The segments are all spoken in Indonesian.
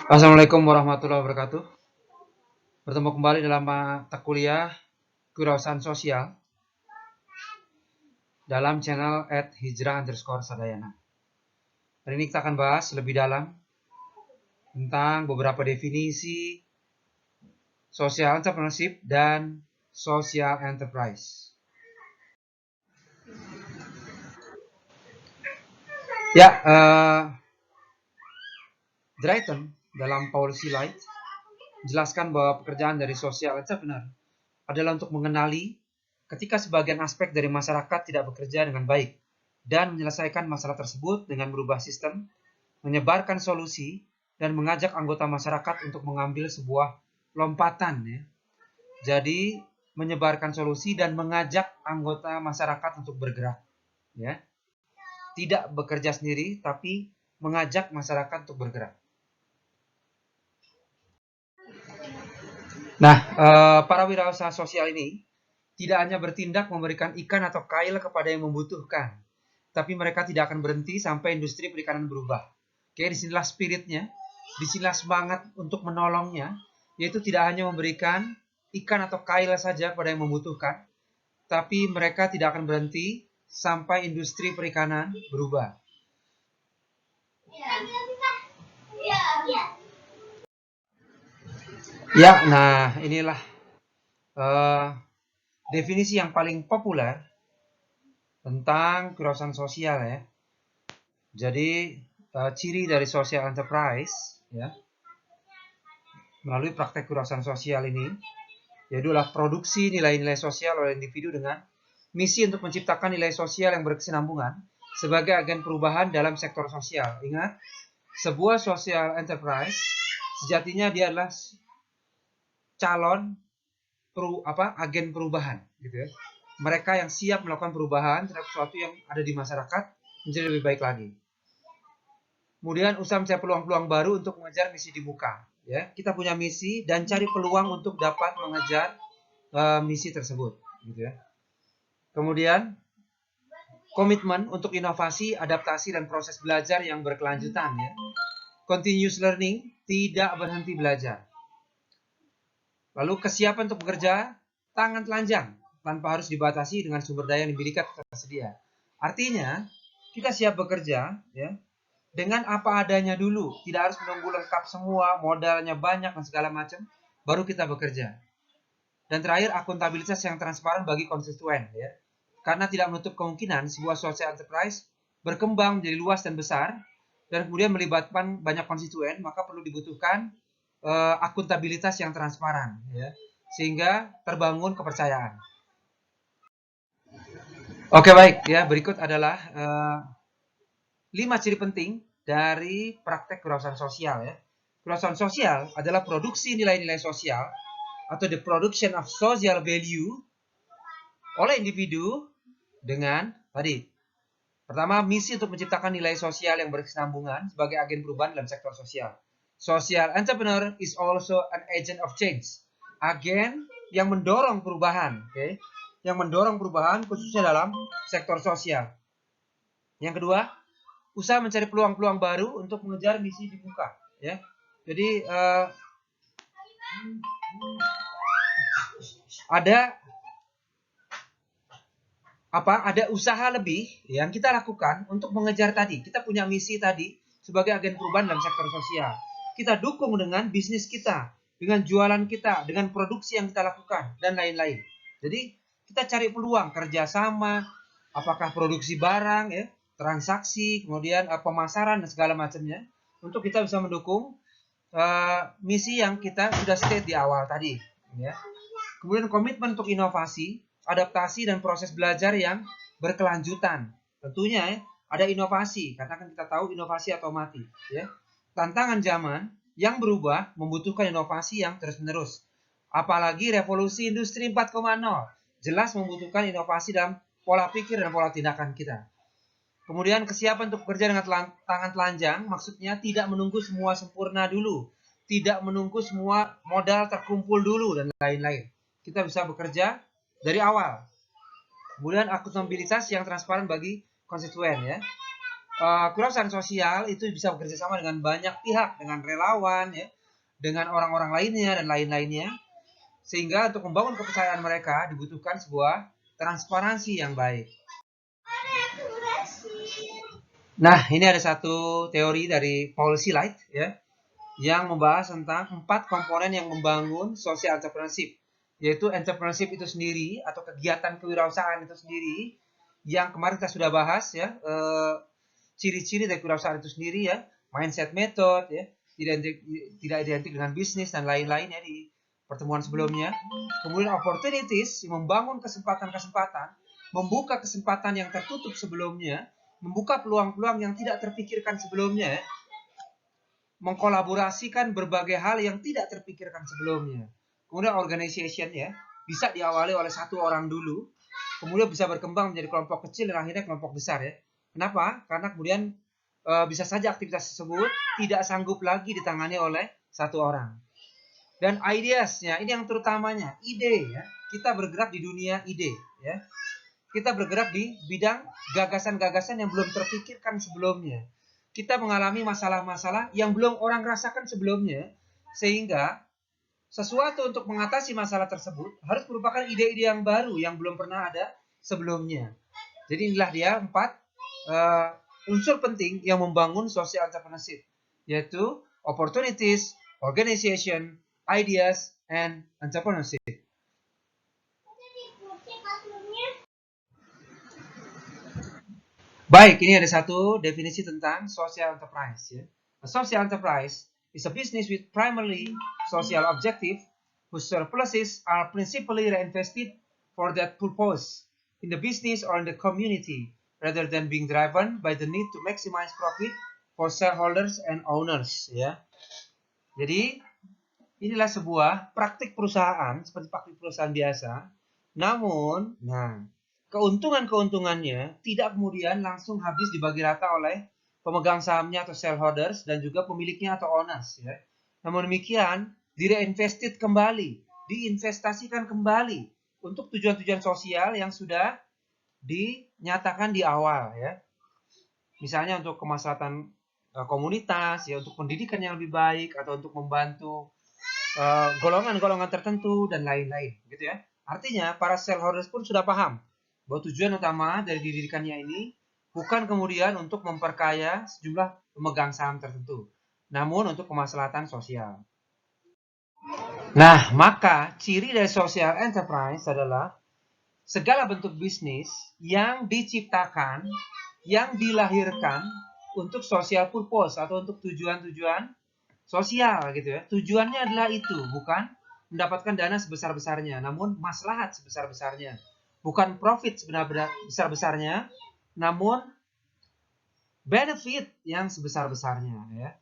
Assalamualaikum warahmatullahi wabarakatuh. Bertemu kembali dalam mata kuliah Kewirausahaan Sosial dalam channel @hijrah_sadayana. Hari ini kita akan bahas lebih dalam tentang beberapa definisi social entrepreneurship dan social enterprise. Ya, Drayton dalam Policy Light menjelaskan bahwa pekerjaan dari social entrepreneur adalah untuk mengenali ketika sebagian aspek dari masyarakat tidak bekerja dengan baik dan menyelesaikan masalah tersebut dengan merubah sistem, menyebarkan solusi, dan mengajak anggota masyarakat untuk mengambil sebuah lompatan. Ya. Jadi, menyebarkan solusi dan mengajak anggota masyarakat untuk bergerak. Ya. Tidak bekerja sendiri, tapi mengajak masyarakat untuk bergerak. Nah, para wirausaha sosial ini tidak hanya bertindak memberikan ikan atau kail kepada yang membutuhkan, tapi mereka tidak akan berhenti sampai industri perikanan berubah. Oke, disinilah spiritnya, disinilah semangat untuk menolongnya, yaitu tidak hanya memberikan ikan atau kail saja kepada yang membutuhkan, tapi mereka tidak akan berhenti sampai industri perikanan berubah. Ya, nah inilah definisi yang paling populer tentang kewirausahaan sosial ya. Jadi ciri dari social enterprise ya melalui praktek kewirausahaan sosial ini yaitu adalah produksi nilai-nilai sosial oleh individu dengan misi untuk menciptakan nilai sosial yang berkesinambungan sebagai agen perubahan dalam sektor sosial. Ingat, sebuah social enterprise sejatinya dia adalah calon agen perubahan gitu ya. Mereka yang siap melakukan perubahan terhadap sesuatu yang ada di masyarakat menjadi lebih baik lagi. Kemudian usaha mencari peluang-peluang baru untuk mengejar misi di muka. Ya, kita punya misi dan cari peluang untuk dapat mengejar misi tersebut. Gitu ya. Kemudian komitmen untuk inovasi, adaptasi, dan proses belajar yang berkelanjutan. Ya. Continuous learning, tidak berhenti belajar. Lalu kesiapan untuk bekerja, tangan telanjang, tanpa harus dibatasi dengan sumber daya yang dimiliki tersedia. Artinya, kita siap bekerja, ya, dengan apa adanya dulu, tidak harus menunggu lengkap semua, modalnya banyak dan segala macam, baru kita bekerja. Dan terakhir, akuntabilitas yang transparan bagi konstituen, ya. Karena tidak menutup kemungkinan sebuah social enterprise berkembang menjadi luas dan besar, dan kemudian melibatkan banyak konstituen, maka perlu dibutuhkan akuntabilitas yang transparan, ya, sehingga terbangun kepercayaan. Oke, baik, ya, berikut adalah 5 ciri penting dari praktek kewirausahaan sosial ya. Kewirausahaan sosial adalah produksi nilai-nilai sosial atau the production of social value oleh individu dengan tadi pertama misi untuk menciptakan nilai sosial yang berkesinambungan sebagai agen perubahan dalam sektor sosial. Social entrepreneur is also an agent of change. Agen yang mendorong perubahan, okay? Yang mendorong perubahan khususnya dalam sektor sosial. Yang kedua, usaha mencari peluang-peluang baru untuk mengejar misi di muka ya. Jadi ada usaha lebih yang kita lakukan untuk mengejar tadi. Kita punya misi tadi sebagai agen perubahan dalam sektor sosial. Kita dukung dengan bisnis kita, dengan jualan kita, dengan produksi yang kita lakukan dan lain-lain. Jadi kita cari peluang kerjasama, apakah produksi barang ya, transaksi, kemudian pemasaran dan segala macamnya untuk kita bisa mendukung misi yang kita sudah state di awal tadi ya. Kemudian komitmen untuk inovasi, adaptasi dan proses belajar yang berkelanjutan. Tentunya ya, ada inovasi karena kan kita tahu inovasi atau mati ya. Tantangan zaman yang berubah membutuhkan inovasi yang terus-menerus. Apalagi revolusi industri 4.0 jelas membutuhkan inovasi dalam pola pikir dan pola tindakan kita. Kemudian kesiapan untuk bekerja dengan tangan telanjang, maksudnya tidak menunggu semua sempurna dulu. Tidak menunggu semua modal terkumpul dulu dan lain-lain. Kita bisa bekerja dari awal. Kemudian akuntabilitas yang transparan bagi konstituen ya. kewirausahaan sosial itu bisa bekerja sama dengan banyak pihak, dengan relawan, ya, dengan orang-orang lainnya dan lain-lainnya, sehingga untuk membangun kepercayaan mereka dibutuhkan sebuah transparansi yang baik. Nah, ini ada satu teori dari Paul Silite, ya, yang membahas tentang 4 komponen yang membangun social entrepreneurship, yaitu entrepreneurship itu sendiri atau kegiatan kewirausahaan itu sendiri, yang kemarin kita sudah bahas, ya, ciri-ciri dari kewirausahaan itu sendiri, ya, mindset method, ya, tidak identik dengan bisnis dan lain-lainnya di pertemuan sebelumnya. Kemudian opportunities, membangun kesempatan-kesempatan, membuka kesempatan yang tertutup sebelumnya, membuka peluang-peluang yang tidak terpikirkan sebelumnya, mengkolaborasikan berbagai hal yang tidak terpikirkan sebelumnya. Kemudian organization, ya, bisa diawali oleh satu orang dulu, kemudian bisa berkembang menjadi kelompok kecil dan akhirnya kelompok besar, ya. Kenapa? Karena kemudian bisa saja aktivitas tersebut tidak sanggup lagi ditangani oleh satu orang. Dan ideasnya, ini yang terutamanya, ide, ya. Kita bergerak di dunia ide, ya. Kita bergerak di bidang gagasan-gagasan yang belum terpikirkan sebelumnya. Kita mengalami masalah-masalah yang belum orang rasakan sebelumnya, sehingga sesuatu untuk mengatasi masalah tersebut harus merupakan ide-ide yang baru yang belum pernah ada sebelumnya. Jadi inilah dia 4 unsur penting yang membangun social entrepreneurship, yaitu opportunities, organization, ideas, and entrepreneurship. Baik, ini ada satu definisi tentang social enterprise, ya. A social enterprise is a business with primarily social objective whose surpluses are principally reinvested for that purpose in the business or in the community rather than being driven by the need to maximize profit for shareholders and owners, ya. Jadi inilah sebuah praktik perusahaan seperti praktik perusahaan biasa. Namun, keuntungannya tidak kemudian langsung habis dibagi rata oleh pemegang sahamnya atau shareholders dan juga pemiliknya atau owners, ya. Namun demikian, direinvested kembali, diinvestasikan kembali untuk tujuan-tujuan sosial yang sudah dinyatakan di awal, ya. Misalnya untuk kemaslahatan komunitas, ya, untuk pendidikan yang lebih baik atau untuk membantu golongan-golongan tertentu dan lain-lain, gitu ya. Artinya para shareholders pun sudah paham bahwa tujuan utama dari didirikannya ini bukan kemudian untuk memperkaya sejumlah pemegang saham tertentu, namun untuk kemaslahatan sosial. Nah, maka ciri dari social enterprise adalah segala bentuk bisnis yang diciptakan, yang dilahirkan untuk social purpose atau untuk tujuan-tujuan sosial, gitu ya. Tujuannya adalah itu, bukan mendapatkan dana sebesar-besarnya, namun maslahat sebesar-besarnya. Bukan profit sebesar-besarnya, namun benefit yang sebesar-besarnya, ya.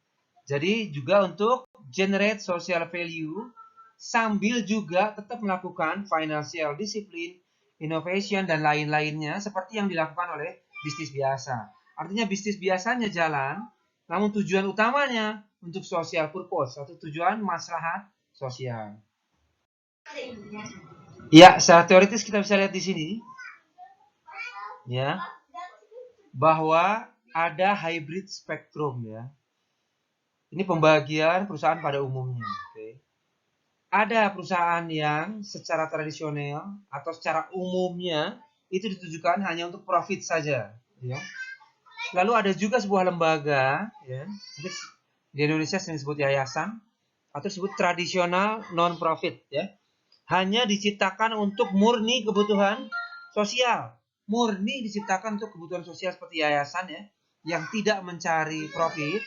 Jadi juga untuk generate social value sambil juga tetap melakukan financial discipline, innovation dan lain-lainnya seperti yang dilakukan oleh bisnis biasa. Artinya bisnis biasanya jalan, namun tujuan utamanya untuk social purpose atau tujuan maslahat sosial. Ya, secara teoritis kita bisa lihat di sini, ya, bahwa ada hybrid spektrum, ya. Ini pembagian perusahaan pada umumnya. Okay. Ada perusahaan yang secara tradisional atau secara umumnya itu ditujukan hanya untuk profit saja, ya. Lalu ada juga sebuah lembaga, ya, di Indonesia sering disebut yayasan atau disebut tradisional non-profit, ya. Hanya diciptakan untuk murni kebutuhan sosial. Murni diciptakan untuk kebutuhan sosial seperti yayasan, ya, yang tidak mencari profit,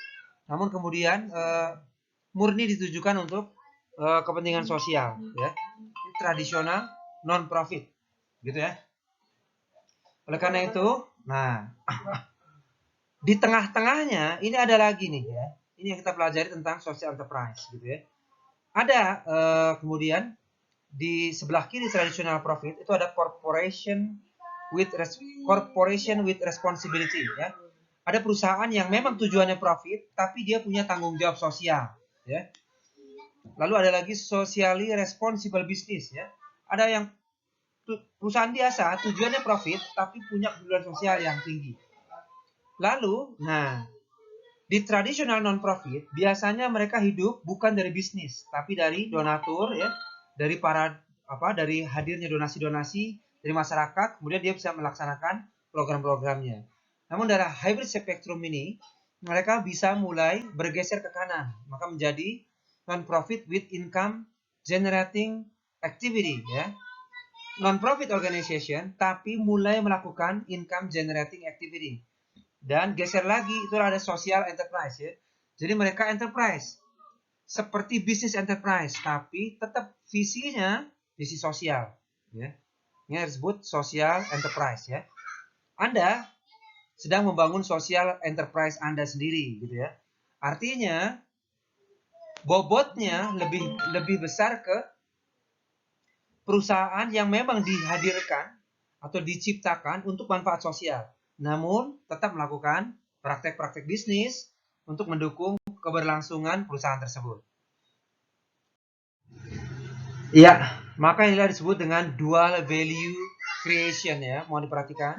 namun kemudian murni ditujukan untuk kepentingan sosial, ya. Ini tradisional non-profit, gitu ya. Oleh karena itu, di tengah-tengahnya ini ada lagi nih, ya. Ini yang kita pelajari tentang social enterprise, gitu ya. Ada kemudian di sebelah kiri traditional profit itu ada corporation with responsibility, ya. Ada perusahaan yang memang tujuannya profit tapi dia punya tanggung jawab sosial, ya. Lalu ada lagi socially responsible business, ya. Ada yang perusahaan biasa tujuannya profit tapi punya kepedulian sosial yang tinggi. Lalu, nah, di tradisional non-profit, biasanya mereka hidup bukan dari bisnis, tapi dari donatur, ya, dari dari hadirnya donasi-donasi dari masyarakat, kemudian dia bisa melaksanakan program-programnya. Namun dari hybrid spectrum ini, mereka bisa mulai bergeser ke kanan, maka menjadi non-profit with income generating activity, ya. Non-profit organization, tapi mulai melakukan income generating activity. Dan geser lagi, itu ada social enterprise, ya. Jadi mereka enterprise, seperti bisnis enterprise, tapi tetap visinya visi sosial, ya. Ini disebut social enterprise, ya. Anda sedang membangun social enterprise Anda sendiri, gitu ya. Artinya bobotnya lebih besar ke perusahaan yang memang dihadirkan atau diciptakan untuk manfaat sosial, namun tetap melakukan praktek-praktek bisnis untuk mendukung keberlangsungan perusahaan tersebut. Iya, maka inilah disebut dengan dual value creation, ya. Mau diperhatikan.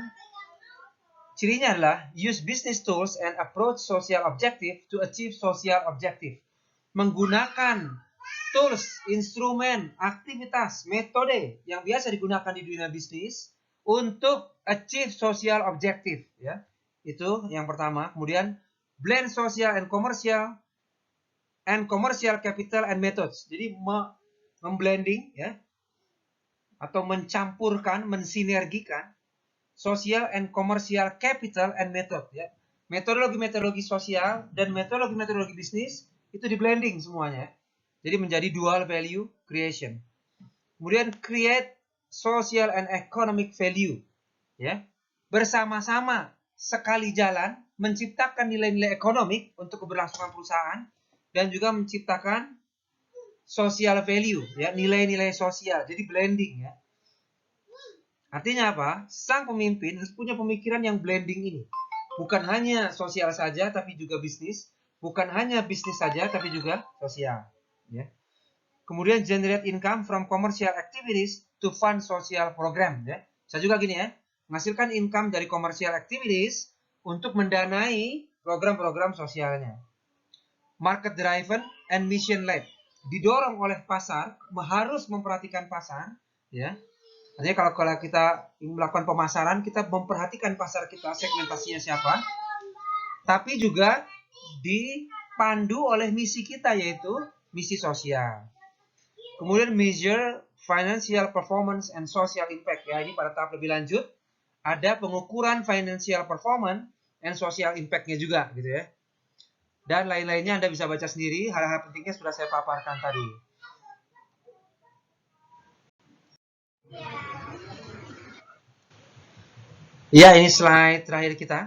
Cirinya adalah use business tools and approach social objective to achieve social objective. Menggunakan tools, instrumen, aktivitas, metode yang biasa digunakan di dunia bisnis untuk achieve social objective, ya. Itu yang pertama. Kemudian blend social and commercial capital and methods. Jadi memblending, ya, atau mencampurkan, mensinergikan social and commercial capital and method, ya. Metodologi-metodologi sosial dan metodologi-metodologi bisnis itu di blending semuanya. Jadi menjadi dual value creation. Kemudian create social and economic value, ya. Bersama-sama sekali jalan menciptakan nilai-nilai ekonomik untuk keberlangsungan perusahaan dan juga menciptakan social value, ya, nilai-nilai sosial. Jadi blending, ya. Artinya apa? Sang pemimpin harus punya pemikiran yang blending ini. Bukan hanya sosial saja, tapi juga bisnis. Bukan hanya bisnis saja, tapi juga sosial, ya. Kemudian generate income from commercial activities to fund social program, ya. Saya juga gini, ya, menghasilkan income dari commercial activities untuk mendanai program-program sosialnya. Market driven and mission led. Didorong oleh pasar, harus memperhatikan pasar, ya. Artinya kalau kita melakukan pemasaran, kita memperhatikan pasar kita, segmentasinya siapa, tapi juga dipandu oleh misi kita, yaitu misi sosial. Kemudian measure financial performance and social impact, ya. Ini pada tahap lebih lanjut ada pengukuran financial performance and social impact-nya juga, gitu, ya. Dan lain-lainnya Anda bisa baca sendiri, hal-hal pentingnya sudah saya paparkan tadi. Ya, ini slide terakhir kita.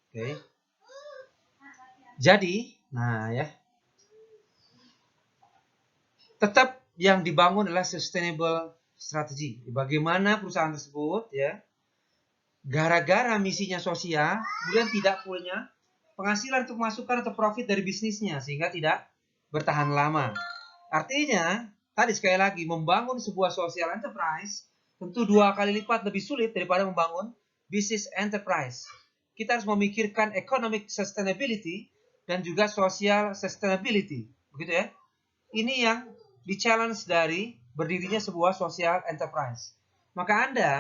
Oke. Jadi, nah, ya, tetap yang dibangun adalah sustainable strategy. Bagaimana perusahaan tersebut, ya, gara-gara misinya sosial, kemudian tidak punya penghasilan untuk masukan atau profit dari bisnisnya, sehingga tidak bertahan lama. Artinya, tadi sekali lagi, membangun sebuah social enterprise tentu 2 kali lipat lebih sulit daripada membangun business enterprise. Kita harus memikirkan economic sustainability dan juga social sustainability. Begitu, ya. Ini yang di-challenge dari berdirinya sebuah social enterprise. Maka Anda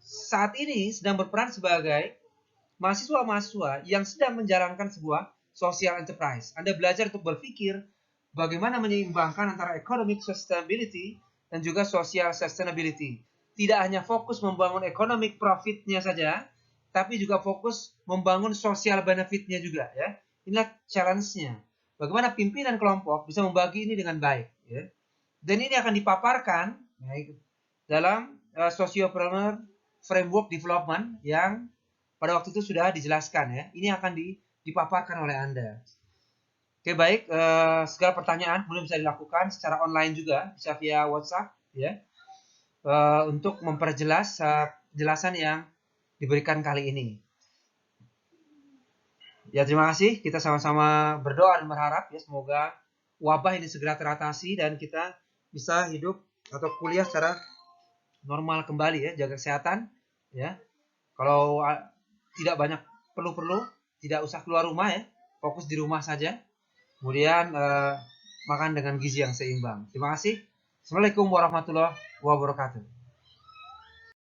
saat ini sedang berperan sebagai mahasiswa-mahasiswa yang sedang menjalankan sebuah social enterprise. Anda belajar untuk berpikir bagaimana menyeimbangkan antara economic sustainability dan juga social sustainability. Tidak hanya fokus membangun economic profit-nya saja, tapi juga fokus membangun social benefit-nya juga, ya. Inilah challenge-nya. Bagaimana pimpinan kelompok bisa membagi ini dengan baik, ya. Dan ini akan dipaparkan, ya, dalam sociopreneur framework development yang pada waktu itu sudah dijelaskan, ya. Ini akan dipaparkan oleh Anda. Oke, baik. Segala pertanyaan kemudian bisa dilakukan secara online juga, bisa via WhatsApp, ya, untuk memperjelas penjelasan yang diberikan kali ini. Ya, terima kasih. Kita sama-sama berdoa dan berharap, ya, semoga wabah ini segera teratasi dan kita bisa hidup atau kuliah secara normal kembali, ya, jaga kesehatan, ya. Kalau tidak banyak perlu tidak usah keluar rumah ya, fokus di rumah saja. Kemudian makan dengan gizi yang seimbang. Terima kasih. Assalamualaikum warahmatullahi wabarakatuh.